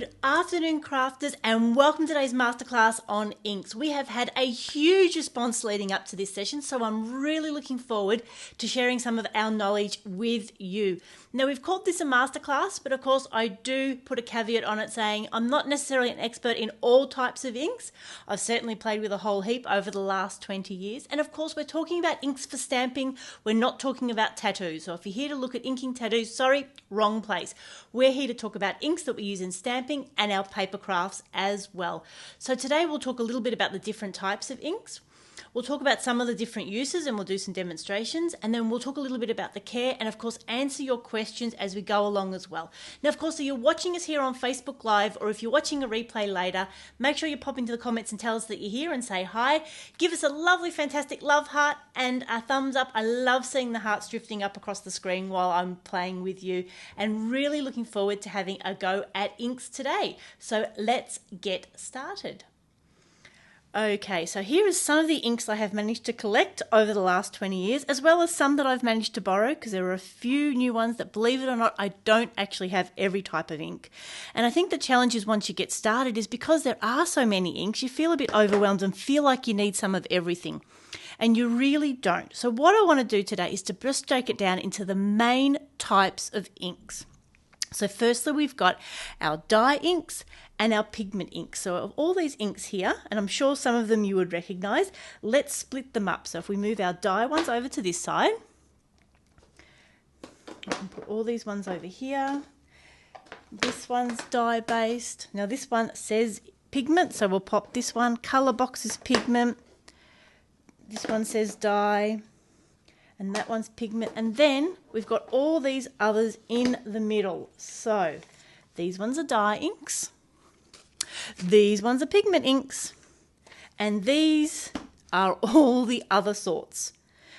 Good afternoon, crafters, and welcome to today's masterclass on inks. We have had a huge response leading up to this session, so I'm really looking forward to sharing some of our knowledge with you. Now, we've called this a masterclass, but of course I do put a caveat on it saying I'm not necessarily an expert in all types of inks. I've certainly played with a whole heap over the last 20 years. And of course, we're talking about inks for stamping. We're not talking about tattoos. So if you're here to look at inking tattoos, sorry, wrong place. We're here to talk about inks that we use in stamping and our paper crafts as well. So today we'll talk a little bit about the different types of inks. We'll talk about some of the different uses and we'll do some demonstrations, and then we'll talk a little bit about the care and of course answer your questions as we go along as well. Now, of course, if you're watching us here on Facebook Live or if you're watching a replay later, make sure you pop into the comments and tell us that you're here and say hi. Give us a lovely, fantastic love heart and a thumbs up. I love seeing the hearts drifting up across the screen while I'm playing with you, and really looking forward to having a go at inks today. So let's get started. Okay, so here is some of the inks I have managed to collect over the last 20 years, as well as some that I've managed to borrow, because there are a few new ones that, believe it or not, I don't actually have every type of ink. And I think the challenge is once you get started is because there are so many inks, you feel a bit overwhelmed and feel like you need some of everything. And you really don't. So what I want to do today is to just break it down into the main types of inks. So firstly, we've got our dye inks and our pigment inks. So of all these inks here, and I'm sure some of them you would recognize, let's split them up. So if we move our dye ones over to this side, I can put all these ones over here. This one's dye based. Now this one says pigment, so we'll pop this one. Color box is pigment. This one says dye. And that one's pigment. And then we've got all these others in the middle. So these ones are dye inks. These ones are pigment inks. And these are all the other sorts.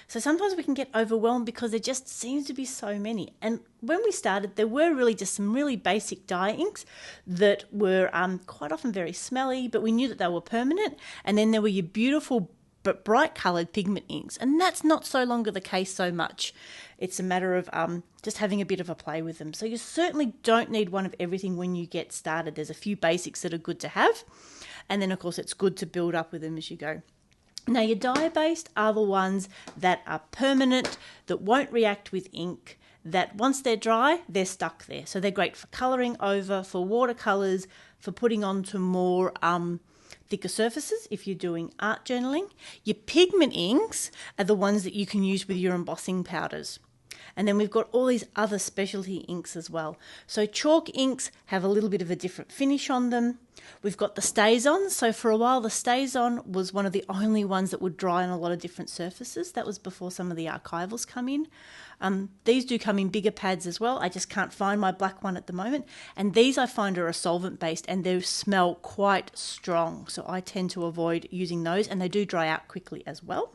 So sometimes we can get overwhelmed because there just seems to be so many. And when we started, there were really just some really basic dye inks that were quite often very smelly, but we knew that they were permanent. And then there were your beautiful but bright coloured pigment inks, and that's not so longer the case so much. It's a matter of just having a bit of a play with them. So you certainly don't need one of everything when you get started. There's a few basics that are good to have, and then of course it's good to build up with them as you go. Now your dye based are the ones that are permanent, that won't react with ink, that once they're dry, they're stuck there. So they're great for colouring over, for watercolours, for putting onto more thicker surfaces if you're doing art journaling. Your pigment inks are the ones that you can use with your embossing powders. And then we've got all these other specialty inks as well. So chalk inks have a little bit of a different finish on them. We've got the StazOn. So for a while, the StazOn was one of the only ones that would dry on a lot of different surfaces. That was before some of the archivals come in. These do come in bigger pads as well. I just can't find my black one at the moment. And these I find are a solvent based and they smell quite strong. So I tend to avoid using those, and they do dry out quickly as well.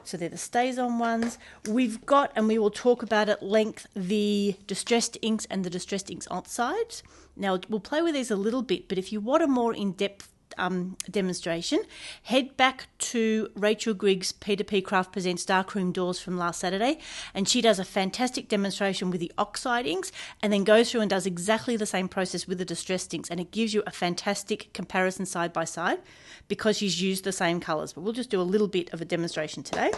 So they're the StazOn ones. We've got, and we will talk about at length, the distressed inks and the distressed inks outside. Now, we'll play with these a little bit, but if you want a more in-depth demonstration, head back to Rachel Griggs' P2PCrafts Presents Darkroom Doors from last Saturday, and she does a fantastic demonstration with the oxide inks and then goes through and does exactly the same process with the distressed inks, and it gives you a fantastic comparison side by side because she's used the same colours. But we'll just do a little bit of a demonstration today.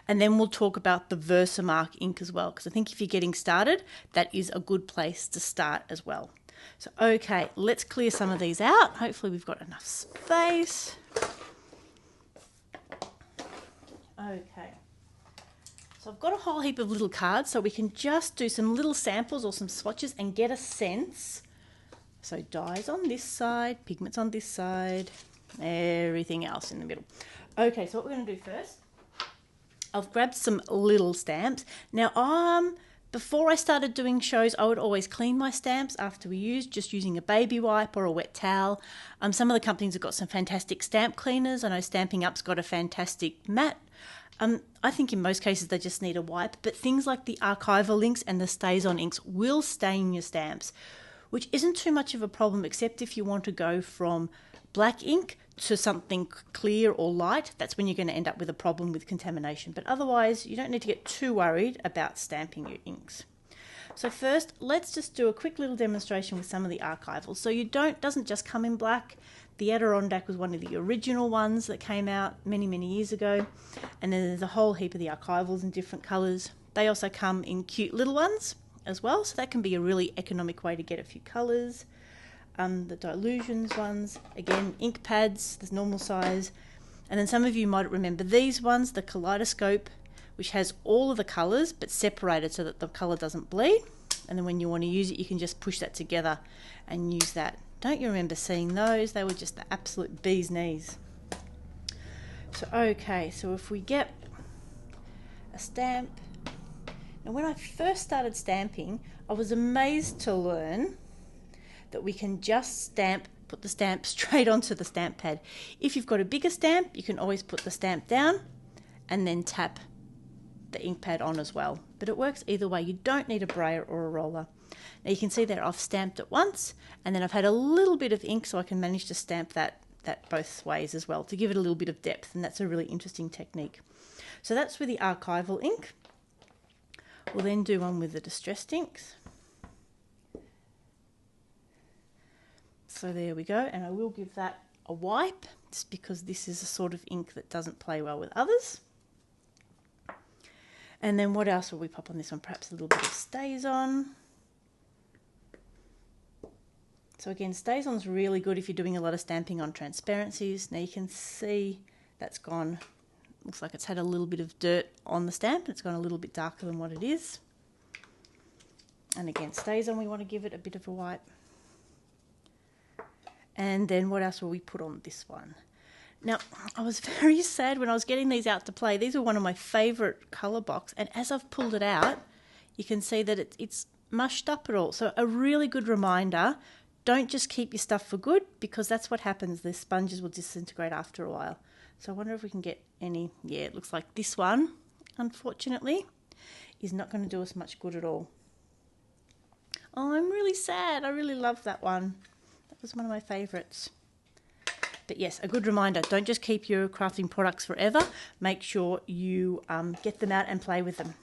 And then we'll talk about the Versamark ink as well, because I think if you're getting started, that is a good place to start as well. So, okay, let's clear some of these out. Hopefully we've got enough space. Okay. So I've got a whole heap of little cards, so we can just do some little samples or some swatches and get a sense. So dyes on this side, pigments on this side, everything else in the middle. Okay, so what we're going to do first, I've grabbed some little stamps. Now, before I started doing shows, I would always clean my stamps after we used, just using a baby wipe or a wet towel. Some of the companies have got some fantastic stamp cleaners. I know Stampin' Up's got a fantastic mat. I think in most cases they just need a wipe, but things like the archival inks and the StazOn inks will stain your stamps, which isn't too much of a problem, except if you want to go from black ink to something clear or light. That's when you're going to end up with a problem with contamination. But otherwise, you don't need to get too worried about stamping your inks. So first, let's just do a quick little demonstration with some of the archivals. So doesn't just come in black. The Adirondack was one of the original ones that came out many, many years ago. And then there's a whole heap of the archivals in different colours. They also come in cute little ones as well. So that can be a really economic way to get a few colours. The Dilutions ones, again, ink pads, there's normal size. And then some of you might remember these ones, the Kaleidoscope, which has all of the colours but separated so that the colour doesn't bleed. And then when you want to use it, you can just push that together and use that. Don't you remember seeing those? They were just the absolute bee's knees. So okay, so if we get a stamp. Now when I first started stamping, I was amazed to learn that we can just put the stamp straight onto the stamp pad. If you've got a bigger stamp, you can always put the stamp down and then tap the ink pad on as well. But it works either way. You don't need a brayer or a roller. Now you can see that I've stamped it once, and then I've had a little bit of ink so I can manage to stamp that both ways as well to give it a little bit of depth, and that's a really interesting technique. So that's with the archival ink. We'll then do one with the distressed inks. So there we go, and I will give that a wipe just because this is a sort of ink that doesn't play well with others. And then what else will we pop on this one? Perhaps a little bit of StazOn. So again, StazOn's really good if you're doing a lot of stamping on transparencies. Now you can see that's gone, looks like it's had a little bit of dirt on the stamp. It's gone a little bit darker than what it is. And again, StazOn, we want to give it a bit of a wipe. And then what else will we put on this one? Now, I was very sad when I was getting these out to play. These were one of my favourite colour box, and as I've pulled it out, you can see that it's mushed up at all. So a really good reminder, don't just keep your stuff for good, because that's what happens. The sponges will disintegrate after a while. So I wonder if we can get any. Yeah, it looks like this one, unfortunately, is not going to do us much good at all. Oh, I'm really sad. I really love that one. That was one of my favourites. But yes, a good reminder, don't just keep your crafting products forever. Make sure you get them out and play with them.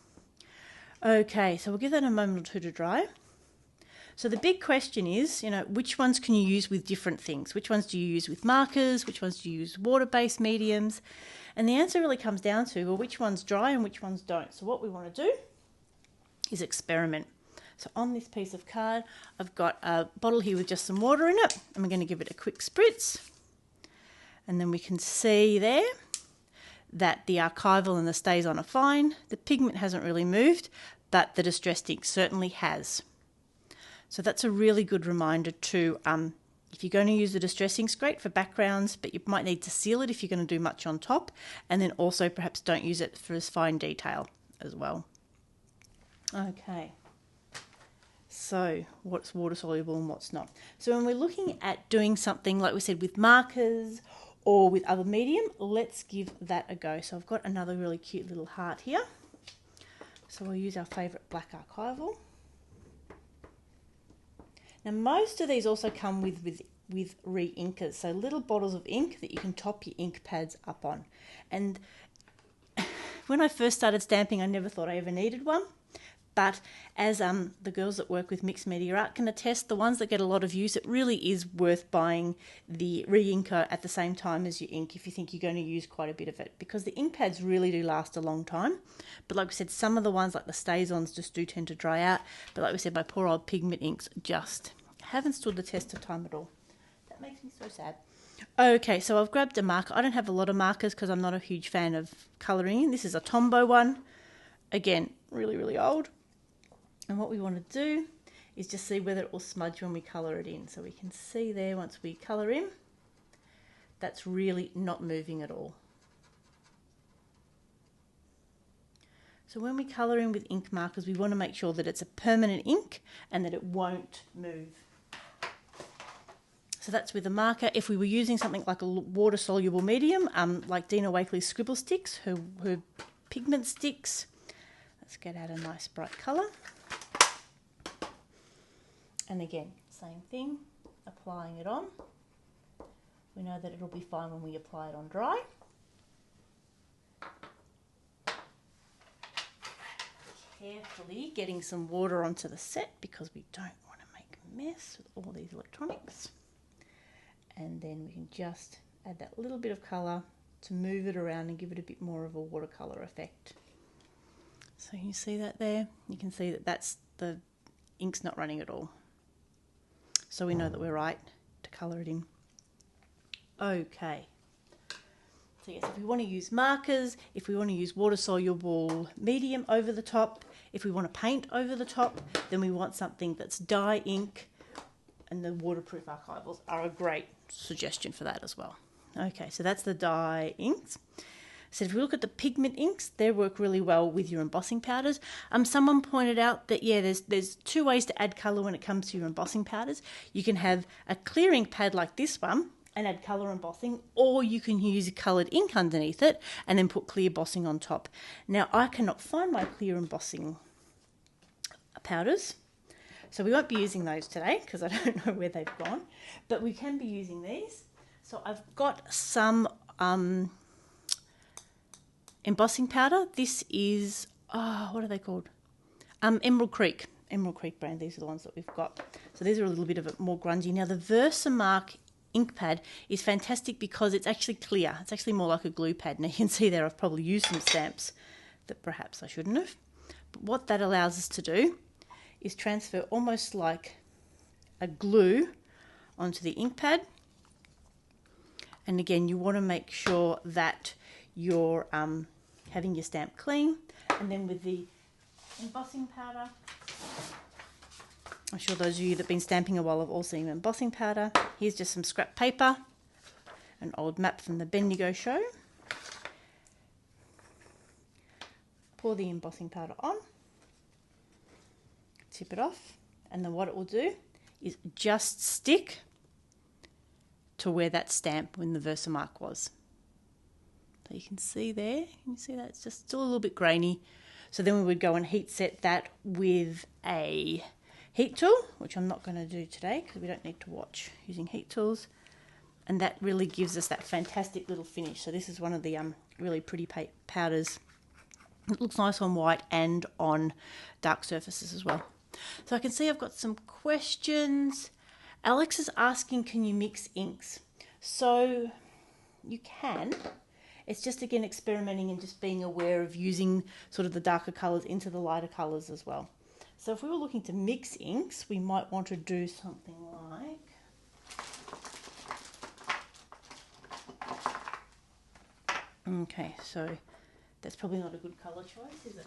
Okay, so we'll give that a moment or two to dry. So the big question is, which ones can you use with different things? Which ones do you use with markers? Which ones do you use water-based mediums? And the answer really comes down to, well, which ones dry and which ones don't. So what we want to do is experiment. So on this piece of card, I've got a bottle here with just some water in it, and we're going to give it a quick spritz. And then we can see there that the archival and the StazOn are fine. The pigment hasn't really moved, but the distressed ink certainly has. So that's a really good reminder to, if you're going to use the distressed inks, great for backgrounds, but you might need to seal it if you're going to do much on top. And then also perhaps don't use it for as fine detail as well. Okay. So what's water soluble and what's not. So when we're looking at doing something, like we said, with markers or with other medium, let's give that a go. So I've got another really cute little heart here. So we'll use our favourite black archival. Now most of these also come with re-inkers, so little bottles of ink that you can top your ink pads up on. And when I first started stamping, I never thought I ever needed one. But as the girls that work with Mixed Media Art can attest, the ones that get a lot of use, it really is worth buying the re-inker at the same time as your ink if you think you're going to use quite a bit of it, because the ink pads really do last a long time. But like we said, some of the ones like the StazOns just do tend to dry out. But like we said, my poor old pigment inks just haven't stood the test of time at all. That makes me so sad. Okay, so I've grabbed a marker. I don't have a lot of markers because I'm not a huge fan of colouring in. This is a Tombow one. Again, really, really old. And what we want to do is just see whether it will smudge when we colour it in. So we can see there once we colour in, that's really not moving at all. So when we colour in with ink markers, we want to make sure that it's a permanent ink and that it won't move. So that's with a marker. If we were using something like a water-soluble medium, like Dina Wakley's Scribble Sticks, her pigment sticks, let's get out a nice bright colour. And again, same thing, applying it on. We know that it'll be fine when we apply it on dry. carefully getting some water onto the set because we don't want to make a mess with all these electronics. And then we can just add that little bit of colour to move it around and give it a bit more of a watercolour effect. So you see that there? You can see that that's the ink's not running at all. So we know that we're right to colour it in. Okay. So yes, if we want to use markers, if we want to use water-soluble medium over the top, if we want to paint over the top, then we want something that's dye ink, and the waterproof archivals are a great suggestion for that as well. Okay, so that's the dye inks. So if we look at the pigment inks, they work really well with your embossing powders. Someone pointed out that, yeah, there's two ways to add colour when it comes to your embossing powders. You can have a clear ink pad like this one and add colour embossing, or you can use a coloured ink underneath it and then put clear embossing on top. Now, I cannot find my clear embossing powders, so we won't be using those today because I don't know where they've gone, but we can be using these. So I've got some embossing powder. This is, what are they called? Emerald Creek brand. These are the ones that we've got. So these are a little bit of a more grungy. Now the Versamark ink pad is fantastic because it's actually clear. It's actually more like a glue pad. Now you can see there I've probably used some stamps that perhaps I shouldn't have. But what that allows us to do is transfer almost like a glue onto the ink pad. And again, you want to make sure that you're having your stamp clean. And then with the embossing powder, I'm sure those of you that have been stamping a while have all seen embossing powder. Here's just some scrap paper, an old map from the Bendigo show. Pour the embossing powder on, tip it off, and then what it will do is just stick to where that stamp when the Versamark was. So you can see there, you see that it's just still a little bit grainy. So then we would go and heat set that with a heat tool, which I'm not going to do today because we don't need to watch using heat tools. And that really gives us that fantastic little finish. So this is one of the really pretty powders. It looks nice on white and on dark surfaces as well. So I can see I've got some questions. Alex is asking, can you mix inks? So you can. It's just, again, experimenting and just being aware of using sort of the darker colours into the lighter colours as well. So if we were looking to mix inks, we might want to do something like... Okay, so that's probably not a good colour choice, is it?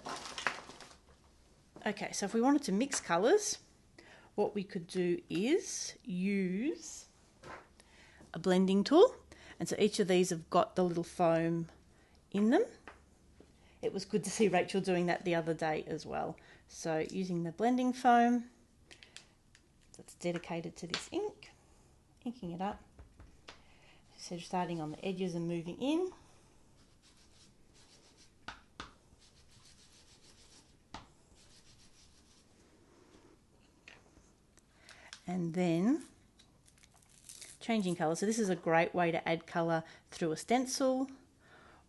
Okay, so if we wanted to mix colours, what we could do is use a blending tool. And so each of these have got the little foam in them. It was good to see Rachel doing that the other day as well. So using the blending foam that's dedicated to this ink, inking it up. So starting on the edges and moving in. And then changing colour. So this is a great way to add colour through a stencil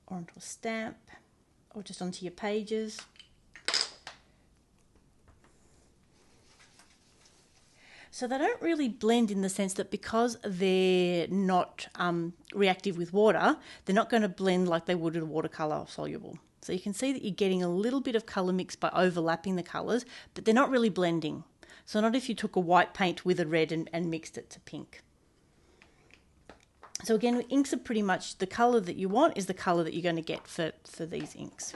or onto a stamp or just onto your pages. So they don't really blend in the sense that because they're not reactive with water, they're not going to blend like they would in a watercolour soluble. So you can see that you're getting a little bit of colour mix by overlapping the colours, but they're not really blending. So not if you took a white paint with a red and mixed it to pink. So again, inks are pretty much the colour that you want is the colour that you're going to get for these inks.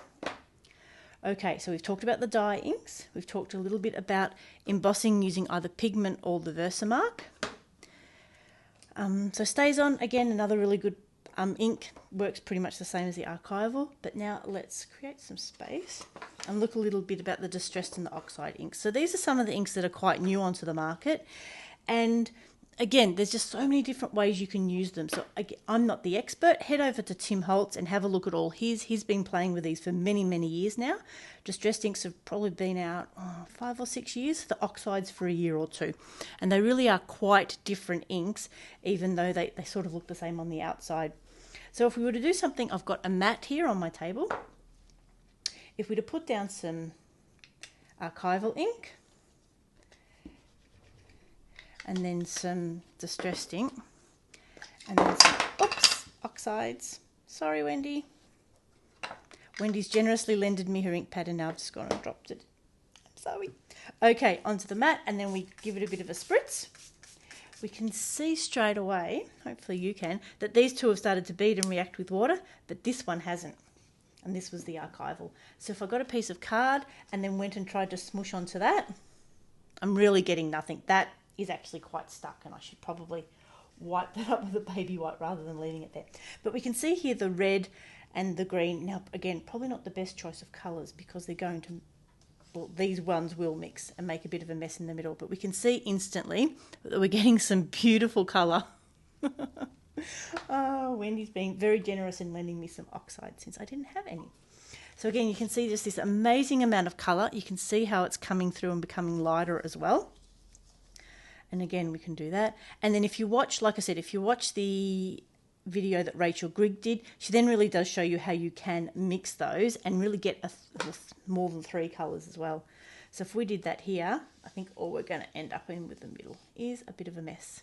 Okay, so we've talked about the dye inks. We've talked a little bit about embossing using either pigment or the Versamark. So StazOn, again, another really good ink. Works pretty much the same as the archival. But now let's create some space and look a little bit about the distressed and the oxide inks. So these are some of the inks that are quite new onto the market. And again, there's just so many different ways you can use them. So I'm not the expert. Head over to Tim Holtz and have a look at all his. He's been playing with these for many, many years now. Distressed inks have probably been out 5 or 6 years. The oxides for a year or two. And they really are quite different inks, even though they sort of look the same on the outside. So if we were to do something, I've got a mat here on my table. If we were to put down some archival ink. And then some distressed ink. And then some, oops, oxides. Sorry, Wendy. Wendy's generously lended me her ink pad and now I've just gone and dropped it. I'm sorry. Okay, onto the mat, and then we give it a bit of a spritz. We can see straight away, hopefully you can, that these two have started to bead and react with water, but this one hasn't. And this was the archival. So if I got a piece of card and then went and tried to smush onto that, I'm really getting nothing. That is actually quite stuck, and I should probably wipe that up with a baby wipe rather than leaving it there. But we can see here the red and the green. Now, again, probably not the best choice of colours because they're going to, well, these ones will mix and make a bit of a mess in the middle. But we can see instantly that we're getting some beautiful colour. Oh, Wendy's being very generous in lending me some oxide since I didn't have any. So again, you can see just this amazing amount of colour. You can see how it's coming through and becoming lighter as well. And again, we can do that. And then if you watch, like I said, if you watch the video that Rachel Grigg did, she then really does show you how you can mix those and really get more than 3 colours as well. So if we did that here, I think all we're going to end up in with the middle is a bit of a mess.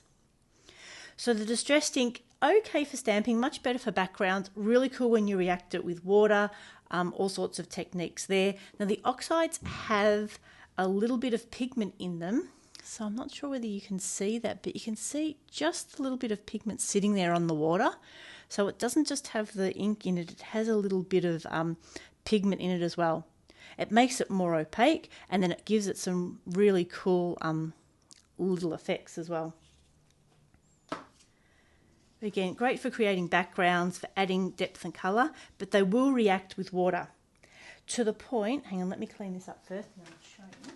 So the distressed ink, okay for stamping, much better for backgrounds, really cool when you react it with water, all sorts of techniques there. Now the oxides have a little bit of pigment in them, so I'm not sure whether you can see that, but you can see just a little bit of pigment sitting there on the water. So it doesn't just have the ink in it, it has a little bit of pigment in it as well. It makes it more opaque, and then it gives it some really cool little effects as well. Again, great for creating backgrounds, for adding depth and colour, but they will react with water. To the point, hang on, let me clean this up first and then I'll show you.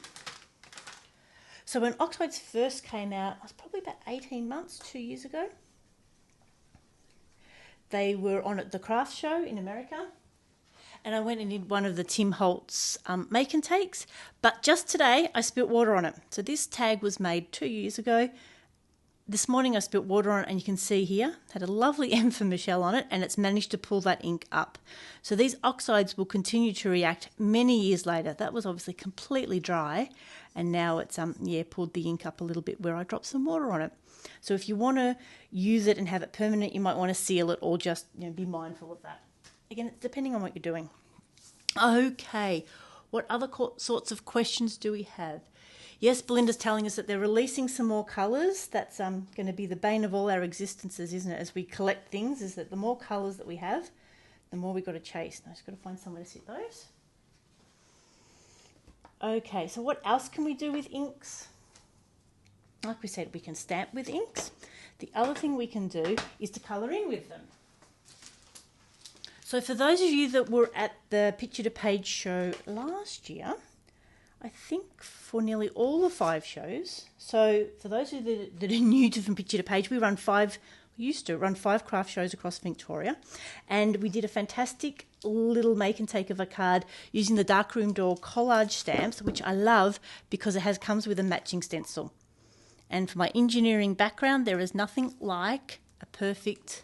So when oxides first came out, it was probably about 18 months, 2 years ago. They were on at the craft show in America. And I went and did one of the Tim Holtz make and takes. But just today, I spilt water on it. So this tag was made 2 years ago. This morning I spilt water on it, and you can see here, had a lovely M for Michelle on it, and it's managed to pull that ink up. So these oxides will continue to react many years later. That was obviously completely dry, and now it's pulled the ink up a little bit where I dropped some water on it. So if you want to use it and have it permanent, you might want to seal it or just be mindful of that. Again, it's depending on what you're doing. Okay, what other sorts of questions do we have? Yes, Belinda's telling us that they're releasing some more colours. That's going to be the bane of all our existences, isn't it? As we collect things, is that the more colours that we have, the more we've got to chase. Now, I've just got to find somewhere to sit those. Okay, so what else can we do with inks? Like we said, we can stamp with inks. The other thing we can do is to colour in with them. So for those of you that were at the Picture to Page show last year, I think for nearly all the 5 shows. So for those of you that are new to From Picture to Page, we used to run 5 craft shows across Victoria, and we did a fantastic little make and take of a card using the Darkroom Door collage stamps, which I love because it comes with a matching stencil. And for my engineering background, there is nothing like a perfect...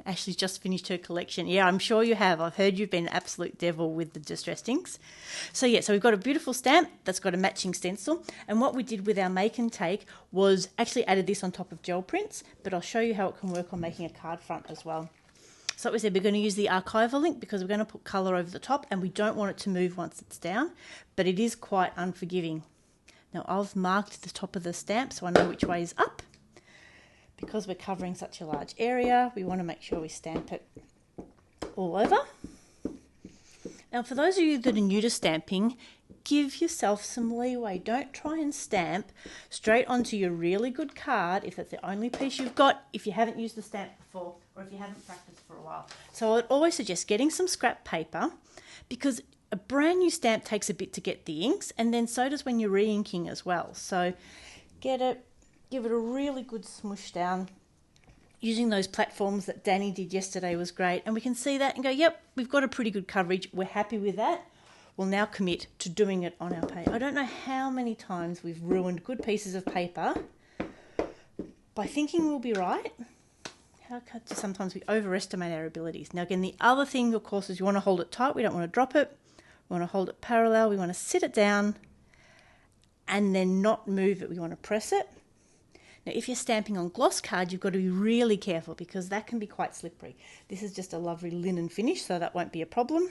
Ashley's just finished her collection. Yeah, I'm sure you have. I've heard you've been an absolute devil with the distressed inks. So yeah, so we've got a beautiful stamp that's got a matching stencil. And what we did with our make and take was actually added this on top of gel prints, but I'll show you how it can work on making a card front as well. So like we said, we're going to use the archival ink because we're going to put colour over the top and we don't want it to move once it's down, but it is quite unforgiving. Now I've marked the top of the stamp so I know which way is up. Because we're covering such a large area, we want to make sure we stamp it all over. Now, for those of you that are new to stamping, give yourself some leeway. Don't try and stamp straight onto your really good card if that's the only piece you've got, if you haven't used the stamp before or if you haven't practiced for a while. So I'd always suggest getting some scrap paper because a brand new stamp takes a bit to get the inks, and then so does when you're re-inking as well. So get it. Give it a really good smush down. Using those platforms that Danny did yesterday was great. And we can see that and go, yep, we've got a pretty good coverage. We're happy with that. We'll now commit to doing it on our page. I don't know how many times we've ruined good pieces of paper by thinking we'll be right. Sometimes we overestimate our abilities. Now again, the other thing, of course, is you want to hold it tight. We don't want to drop it. We We want to hold it parallel. We want to sit it down and then not move it. We want to press it. Now, if you're stamping on gloss card, you've got to be really careful because that can be quite slippery. This is just a lovely linen finish, so that won't be a problem.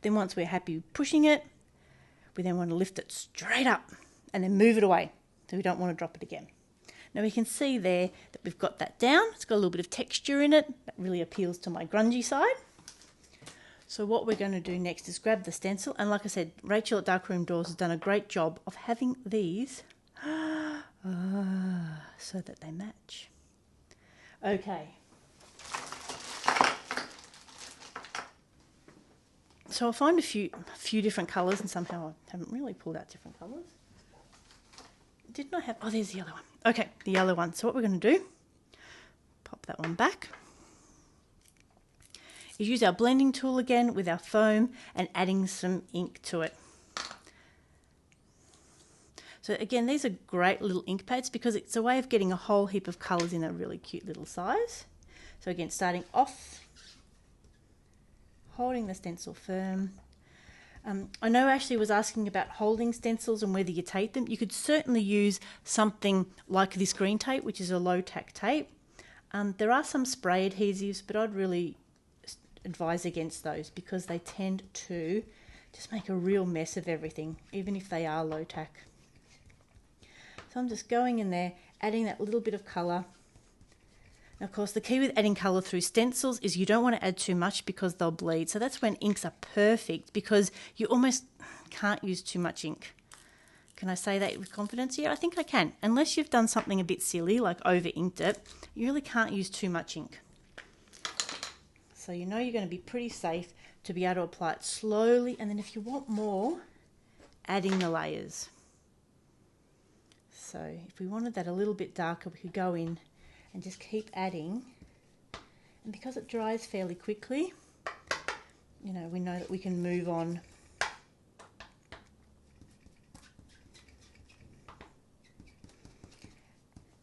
Then once we're happy with pushing it, we then want to lift it straight up and then move it away. So we don't want to drop it again. Now we can see there that we've got that down. It's got a little bit of texture in it. That really appeals to my grungy side. So what we're going to do next is grab the stencil. And like I said, Rachel at Darkroom Doors has done a great job of having these so that they match. Okay. So I'll find a few different colours, and somehow I haven't really pulled out different colours. Didn't I have... Oh, there's the yellow one. Okay, the yellow one. So what we're going to do, pop that one back, is use our blending tool again with our foam and adding some ink to it. So again, these are great little ink pads because it's a way of getting a whole heap of colours in a really cute little size. So again, starting off, holding the stencil firm. I know Ashley was asking about holding stencils and whether you tape them. You could certainly use something like this green tape, which is a low tack tape. There are some spray adhesives, but I'd really advise against those because they tend to just make a real mess of everything, even if they are low tack. So I'm just going in there, adding that little bit of colour. Of course, the key with adding colour through stencils is you don't want to add too much because they'll bleed. So that's when inks are perfect because you almost can't use too much ink. Can I say that with confidence here? I think I can. Unless you've done something a bit silly, like over-inked it, you really can't use too much ink. So you know you're going to be pretty safe to be able to apply it slowly. And then if you want more, adding the layers. So if we wanted that a little bit darker, we could go in and just keep adding, and because it dries fairly quickly, you know, we know that we can move on.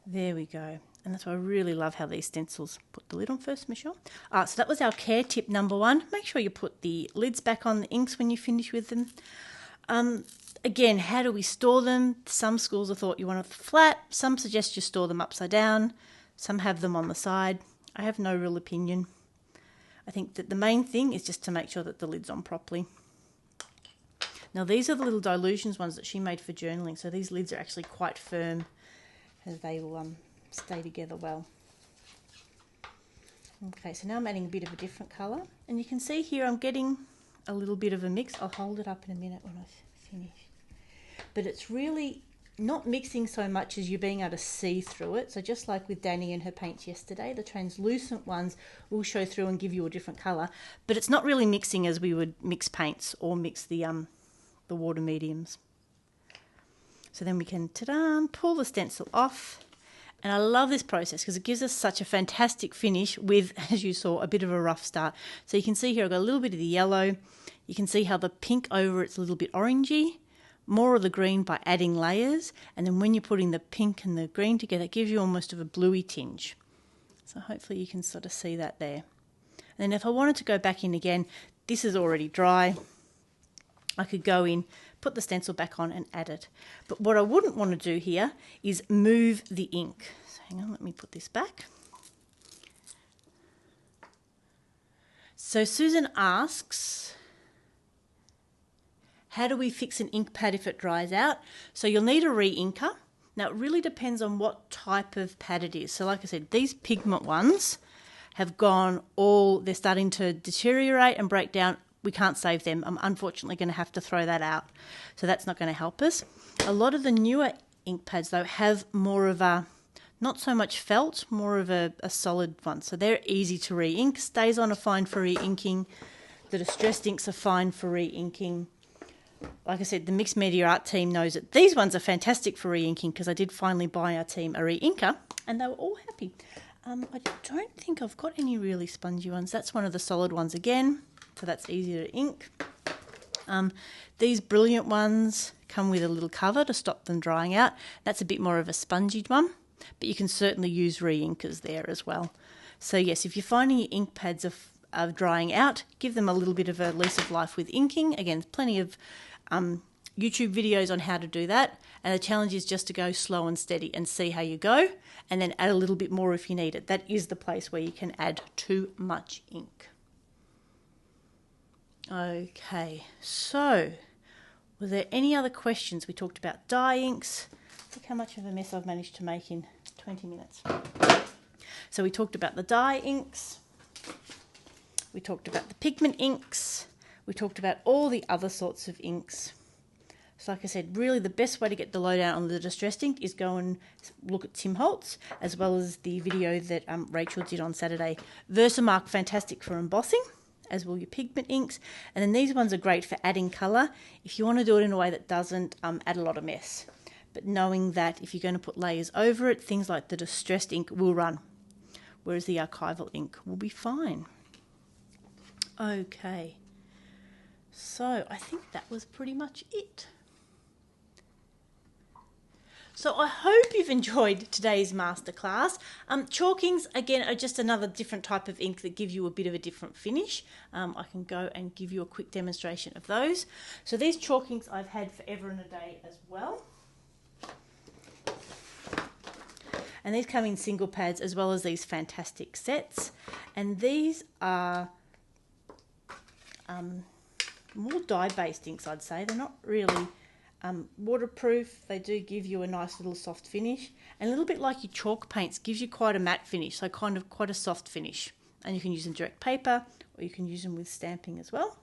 There we go, and that's why I really love how these stencils. Put the lid on first, Michelle. So that was our care tip number 1. Make sure you put the lids back on the inks when you finish with them. Again, how do we store them? Some schools have thought you want it flat, some suggest you store them upside down. Some have them on the side. I have no real opinion. I think that the main thing is just to make sure that the lid's on properly. Now these are the little dilutions ones that she made for journaling. So these lids are actually quite firm as they will stay together well. Okay, so now I'm adding a bit of a different colour. And you can see here I'm getting a little bit of a mix. I'll hold it up in a minute when I finish. But it's really not mixing so much as you being able to see through it. So just like with Danny and her paints yesterday, the translucent ones will show through and give you a different colour, but it's not really mixing as we would mix paints or mix the water mediums. So then we can, ta-da, pull the stencil off. And I love this process because it gives us such a fantastic finish with, as you saw, a bit of a rough start. So you can see here I've got a little bit of the yellow. You can see how the pink over it's a little bit orangey. More of the green by adding layers, and then when you're putting the pink and the green together, it gives you almost of a bluey tinge. So hopefully you can sort of see that there. And then if I wanted to go back in again, this is already dry. I could go in, put the stencil back on and add it. But what I wouldn't want to do here is move the ink. So hang on, let me put this back. So Susan asks, how do we fix an ink pad if it dries out? So you'll need a re-inker. Now it really depends on what type of pad it is. So like I said, these pigment ones have gone they're starting to deteriorate and break down. We can't save them. I'm unfortunately going to have to throw that out. So that's not going to help us. A lot of the newer ink pads though have more of a, not so much felt, more of a solid one. So they're easy to re-ink. StazOn are fine for re-inking. The distressed inks are fine for re-inking. Like I said, the mixed media art team knows that these ones are fantastic for re-inking because I did finally buy our team a re-inker and they were all happy. I don't think I've got any really spongy ones. That's one of the solid ones again, so that's easier to ink. These brilliant ones come with a little cover to stop them drying out. That's a bit more of a spongy one, but you can certainly use re-inkers there as well. So yes, if you're finding your ink pads drying out, give them a little bit of a lease of life with inking. Again, plenty of YouTube videos on how to do that, and the challenge is just to go slow and steady and see how you go, and then add a little bit more if you need it. That is the place where you can add too much ink. Okay, so were there any other questions? We talked about dye inks. Look how much of a mess I've managed to make in 20 minutes. So we talked about the dye inks, we talked about the pigment inks, we talked about all the other sorts of inks. So like I said, really the best way to get the lowdown on the distressed ink is go and look at Tim Holtz, as well as the video that Rachel did on Saturday. Versamark, fantastic for embossing, as will your pigment inks. And then these ones are great for adding colour if you want to do it in a way that doesn't add a lot of mess. But knowing that if you're going to put layers over it, things like the distressed ink will run, whereas the archival ink will be fine. Okay, so I think that was pretty much it. So I hope you've enjoyed today's masterclass. Chalk inks, again, are just another different type of ink that give you a bit of a different finish. I can go and give you a quick demonstration of those. So these chalk inks I've had forever and a day as well. And these come in single pads as well as these fantastic sets. And these are more dye-based inks, I'd say. They're not really waterproof. They do give you a nice little soft finish, and a little bit like your chalk paints, gives you quite a matte finish, so kind of quite a soft finish. And you can use them direct paper, or you can use them with stamping as well.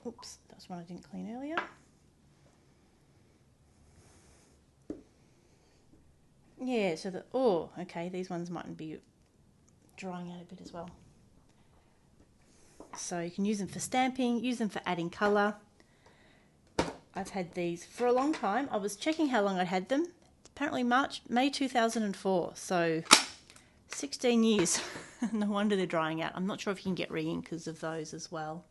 Oops, that's one I didn't clean earlier. Yeah, so okay, these ones mightn't be drying out a bit as well. So you can use them for stamping, use them for adding colour. I've had these for a long time. I was checking how long I'd had them. Apparently May 2004, so 16 years. No wonder they're drying out. I'm not sure if you can get re-inkers of those as well.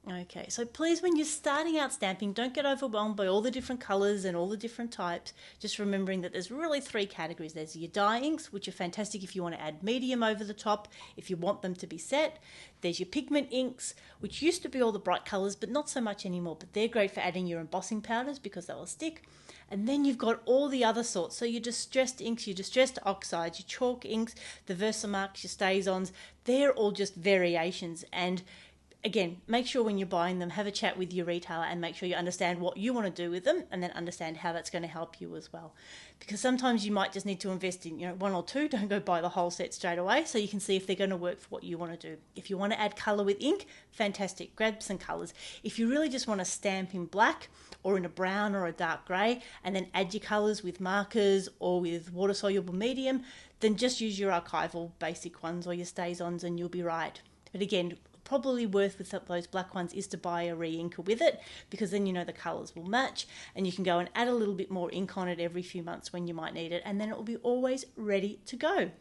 Okay, so please, when you're starting out stamping, don't get overwhelmed by all the different colours and all the different types. Just remembering that there's really three categories. There's your dye inks, which are fantastic if you want to add medium over the top, if you want them to be set. There's your pigment inks, which used to be all the bright colours, but not so much anymore. But they're great for adding your embossing powders because they will stick. And then you've got all the other sorts. So your distressed inks, your distressed oxides, your chalk inks, the Versamarks, your StazOns, they're all just variations. And again, make sure when you're buying them, have a chat with your retailer and make sure you understand what you want to do with them, and then understand how that's going to help you as well. Because sometimes you might just need to invest in, one or two. Don't go buy the whole set straight away, so you can see if they're going to work for what you want to do. If you want to add colour with ink, fantastic, grab some colours. If you really just want to stamp in black or in a brown or a dark grey, and then add your colours with markers or with water-soluble medium, then just use your archival basic ones or your StazOns and you'll be right. But again, probably worth with those black ones is to buy a re-inker with it, because then the colours will match and you can go and add a little bit more ink on it every few months when you might need it, and then it will be always ready to go.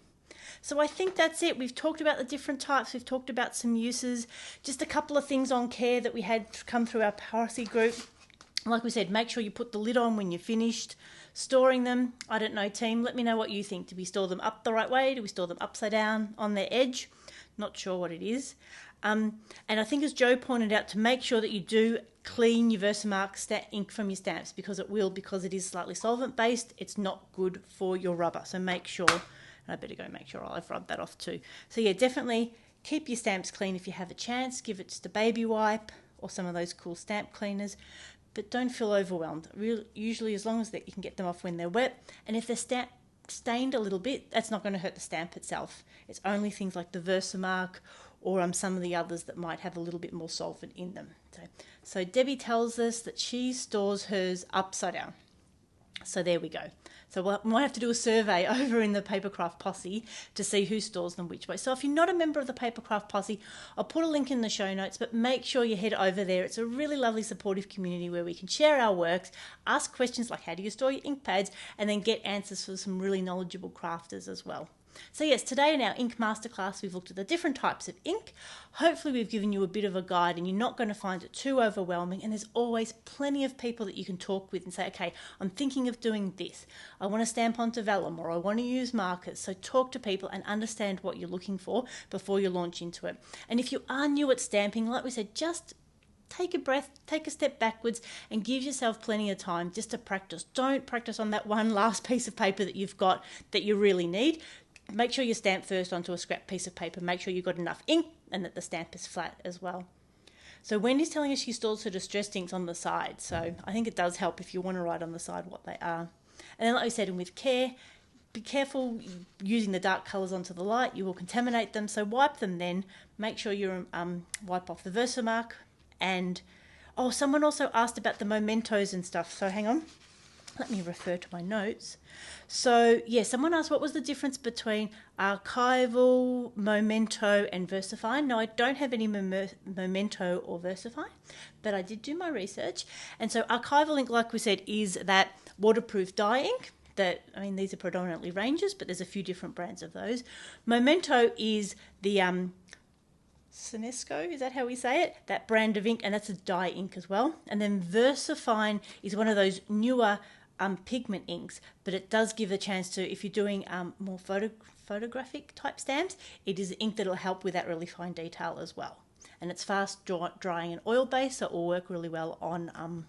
So I think that's it. We've talked about the different types, we've talked about some uses, just a couple of things on care that we had come through our piracy group. Like we said, make sure you put the lid on when you're finished storing them. I don't know, team, let me know what you think. Do we store them up the right way? Do we store them upside down on their edge? Not sure what it is. And I think, as Joe pointed out, to make sure that you do clean your Versamark ink from your stamps, because it is slightly solvent based, it's not good for your rubber. So make sure, and I better go make sure I've rubbed that off too. So yeah, definitely keep your stamps clean if you have a chance. Give it just a baby wipe or some of those cool stamp cleaners, but don't feel overwhelmed. Usually, as long as you can get them off when they're wet, and if they're stained a little bit, that's not going to hurt the stamp itself. It's only things like the Versamark or some of the others that might have a little bit more solvent in them. So Debbie tells us that she stores hers upside down. So there we go. So we might have to do a survey over in the Papercraft Posse to see who stores them which way. So if you're not a member of the Papercraft Posse, I'll put a link in the show notes, but make sure you head over there. It's a really lovely supportive community where we can share our works, ask questions like how do you store your ink pads, and then get answers for some really knowledgeable crafters as well. So yes, today in our ink masterclass, we've looked at the different types of ink. Hopefully we've given you a bit of a guide and you're not going to find it too overwhelming, and there's always plenty of people that you can talk with and say, okay, I'm thinking of doing this. I want to stamp onto vellum, or I want to use markers. So talk to people and understand what you're looking for before you launch into it. And if you are new at stamping, like we said, just take a breath, take a step backwards, and give yourself plenty of time just to practice. Don't practice on that one last piece of paper that you've got that you really need. Make sure you stamp first onto a scrap piece of paper. Make sure you've got enough ink and that the stamp is flat as well. So Wendy's telling us she stored her distressed inks on the side. So I think it does help if you want to write on the side what they are. And then like we said, and with care, be careful using the dark colours onto the light. You will contaminate them. So wipe them then. Make sure you wipe off the Versamark. And someone also asked about the mementos and stuff. So hang on. Let me refer to my notes. So, yeah, someone asked what was the difference between archival, memento, and VersaFine. Now, I don't have any memento or VersaFine, but I did do my research. And so archival ink, like we said, is that waterproof dye ink. These are predominantly ranges, but there's a few different brands of those. Memento is the Senesco, is that how we say it? That brand of ink, and that's a dye ink as well. And then VersaFine is one of those newer pigment inks, but it does give a chance to, if you're doing more photographic type stamps, it is ink that will help with that really fine detail as well. And it's fast drying and oil based, so it will work really well on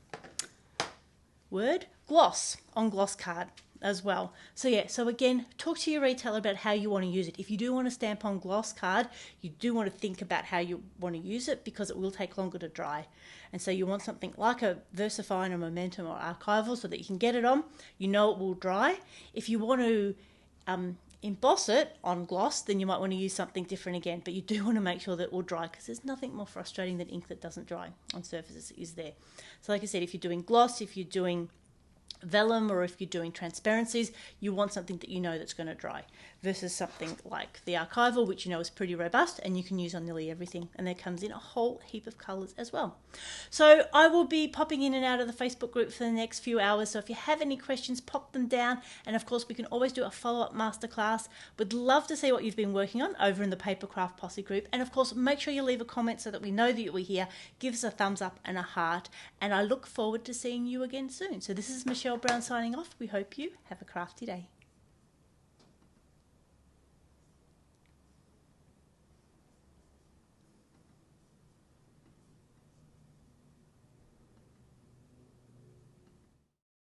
gloss card as well. So yeah, so again, talk to your retailer about how you want to use it. If you do want to stamp on gloss card, you do want to think about how you want to use it, because it will take longer to dry. And so you want something like a VersaFine or Momentum or Archival so that you can get it on, you know it will dry. If you want to emboss it on gloss, then you might want to use something different again, but you do want to make sure that it will dry, because there's nothing more frustrating than ink that doesn't dry on surfaces, is there. So like I said, if you're doing gloss, if you're doing vellum, or if you're doing transparencies, you want something that you know that's going to dry, versus something like the archival, which you know is pretty robust and you can use on nearly everything, and there comes in a whole heap of colours as well. So I will be popping in and out of the Facebook group for the next few hours, so if you have any questions, pop them down, and of course we can always do a follow-up masterclass. Would love to see what you've been working on over in the Papercraft Posse group, and of course make sure you leave a comment so that we know that you were here. Give us a thumbs up and a heart, and I look forward to seeing you again soon. So this is Michelle Brown signing off. We hope you have a crafty day.